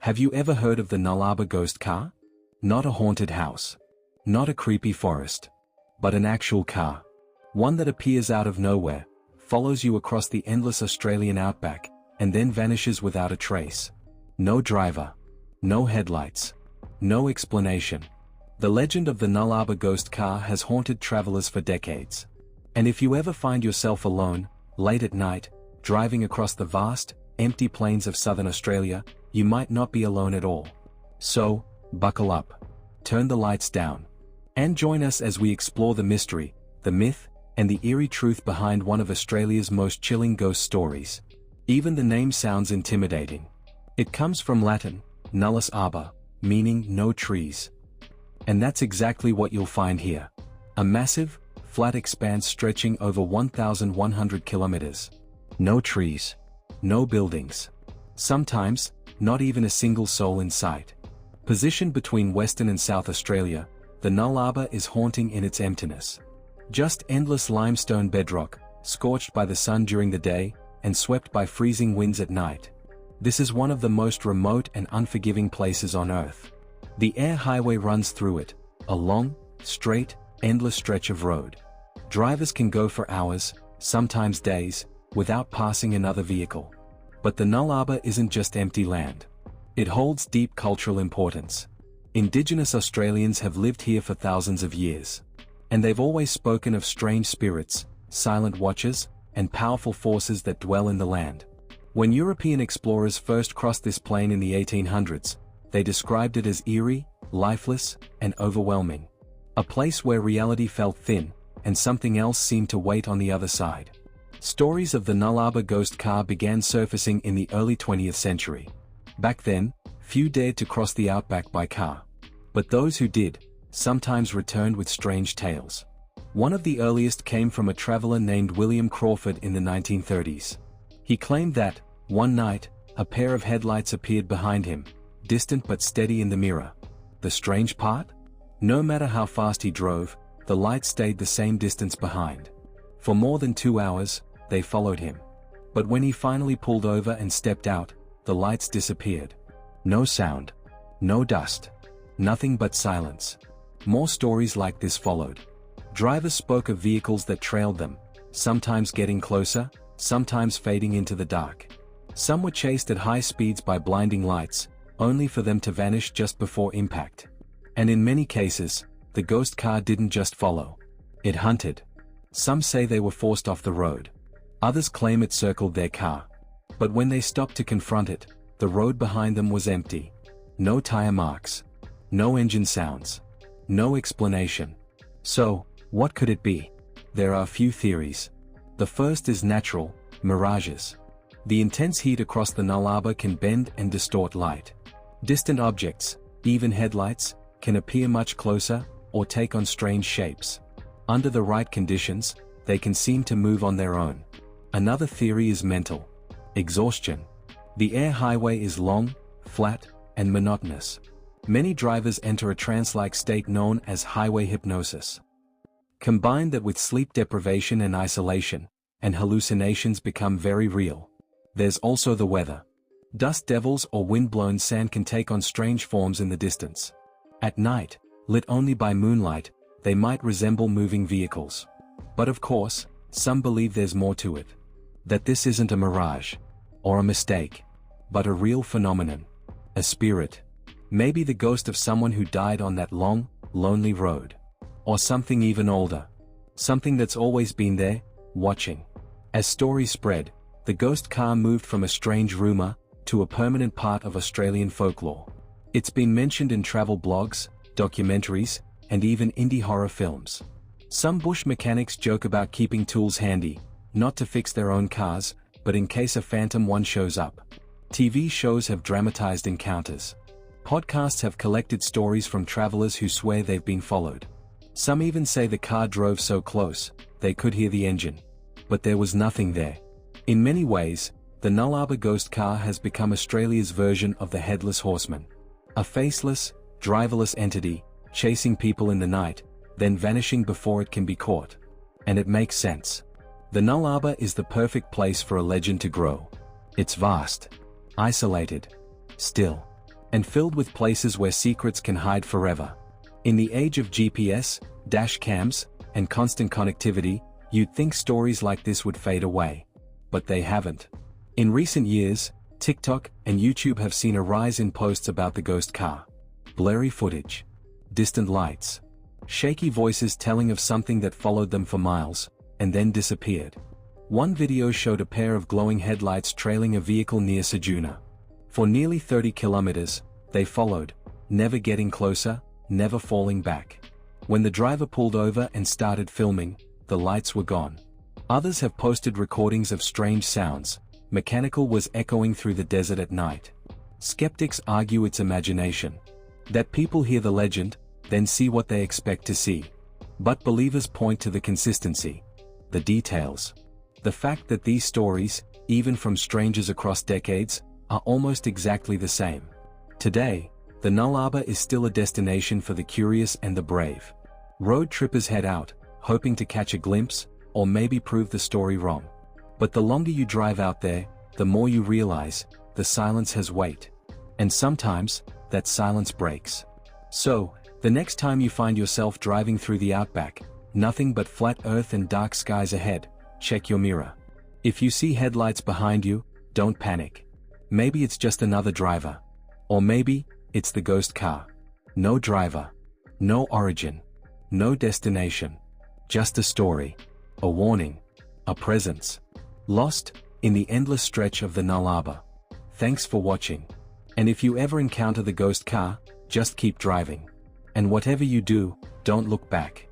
Have you ever heard of the Nullarbor Ghost Car? Not a haunted house. Not a creepy forest. But an actual car. One that appears out of nowhere, follows you across the endless Australian outback, and then vanishes without a trace. No driver. No headlights. No explanation. The legend of the Nullarbor Ghost Car has haunted travelers for decades. And if you ever find yourself alone, late at night, driving across the vast, empty plains of southern Australia, you might not be alone at all. So, buckle up. Turn the lights down. And join us as we explore the mystery, the myth, and the eerie truth behind one of Australia's most chilling ghost stories. Even the name sounds intimidating. It comes from Latin, nullus arbor, meaning no trees. And that's exactly what you'll find here. A massive, flat expanse stretching over 1,100 kilometers. No trees. No buildings. Sometimes, not even a single soul in sight. Positioned between Western and South Australia, the Nullarbor is haunting in its emptiness. Just endless limestone bedrock, scorched by the sun during the day, and swept by freezing winds at night. This is one of the most remote and unforgiving places on Earth. The air highway runs through it, a long, straight, endless stretch of road. Drivers can go for hours, sometimes days, without passing another vehicle. But the Nullarbor isn't just empty land. It holds deep cultural importance. Indigenous Australians have lived here for thousands of years. And they've always spoken of strange spirits, silent watchers, and powerful forces that dwell in the land. When European explorers first crossed this plain in the 1800s, they described it as eerie, lifeless, and overwhelming. A place where reality felt thin, and something else seemed to wait on the other side. Stories of the Nullarbor Ghost Car began surfacing in the early 20th century. Back then, few dared to cross the outback by car. But those who did, sometimes returned with strange tales. One of the earliest came from a traveler named William Crawford in the 1930s. He claimed that, one night, a pair of headlights appeared behind him, distant but steady in the mirror. The strange part? No matter how fast he drove, the lights stayed the same distance behind. For more than 2 hours, they followed him. But when he finally pulled over and stepped out, the lights disappeared. No sound. No dust. Nothing but silence. More stories like this followed. Drivers spoke of vehicles that trailed them, sometimes getting closer, sometimes fading into the dark. Some were chased at high speeds by blinding lights, only for them to vanish just before impact. And in many cases, the ghost car didn't just follow. It hunted. Some say they were forced off the road. Others claim it circled their car. But when they stopped to confront it, the road behind them was empty. No tire marks. No engine sounds. No explanation. So, what could it be? There are a few theories. The first is natural, mirages. The intense heat across the Nullarbor can bend and distort light. Distant objects, even headlights, can appear much closer, or take on strange shapes. Under the right conditions, they can seem to move on their own. Another theory is mental. Exhaustion. The air highway is long, flat, and monotonous. Many drivers enter a trance-like state known as highway hypnosis. Combine that with sleep deprivation and isolation, and hallucinations become very real. There's also the weather. Dust devils or wind-blown sand can take on strange forms in the distance. At night, lit only by moonlight, they might resemble moving vehicles. But of course, some believe there's more to it. That this isn't a mirage, or a mistake, but a real phenomenon. A spirit. Maybe the ghost of someone who died on that long, lonely road. Or something even older. Something that's always been there, watching. As stories spread, the ghost car moved from a strange rumor to a permanent part of Australian folklore. It's been mentioned in travel blogs, documentaries, and even indie horror films. Some bush mechanics joke about keeping tools handy, not to fix their own cars, but in case a phantom one shows up. TV shows have dramatized encounters. Podcasts have collected stories from travelers who swear they've been followed. Some even say the car drove so close, they could hear the engine. But there was nothing there. In many ways, the Nullarbor Ghost Car has become Australia's version of the Headless Horseman. A faceless, driverless entity, chasing people in the night, then vanishing before it can be caught. And it makes sense. The Nullarbor is the perfect place for a legend to grow. It's vast, isolated, still, and filled with places where secrets can hide forever. In the age of GPS, dash cams, and constant connectivity, you'd think stories like this would fade away. But they haven't. In recent years, TikTok and YouTube have seen a rise in posts about the ghost car. Blurry footage, distant lights, shaky voices telling of something that followed them for miles, and then disappeared. One video showed a pair of glowing headlights trailing a vehicle near Sejuna. For nearly 30 kilometers, they followed, never getting closer, never falling back. When the driver pulled over and started filming, the lights were gone. Others have posted recordings of strange sounds. Mechanical was echoing through the desert at night. Skeptics argue it's imagination. That people hear the legend, then see what they expect to see. But believers point to the consistency. The details. The fact that these stories, even from strangers across decades, are almost exactly the same. Today, the Nullarbor is still a destination for the curious and the brave. Road trippers head out, hoping to catch a glimpse, or maybe prove the story wrong. But the longer you drive out there, the more you realize, the silence has weight. And sometimes, that silence breaks. So, the next time you find yourself driving through the Outback, nothing but flat earth and dark skies ahead, check your mirror. If you see headlights behind you, don't panic. Maybe it's just another driver. Or maybe, it's the ghost car. No driver. No origin. No destination. Just a story. A warning. A presence. Lost, in the endless stretch of the Nullarbor. Thanks for watching. And if you ever encounter the ghost car, just keep driving. And whatever you do, don't look back.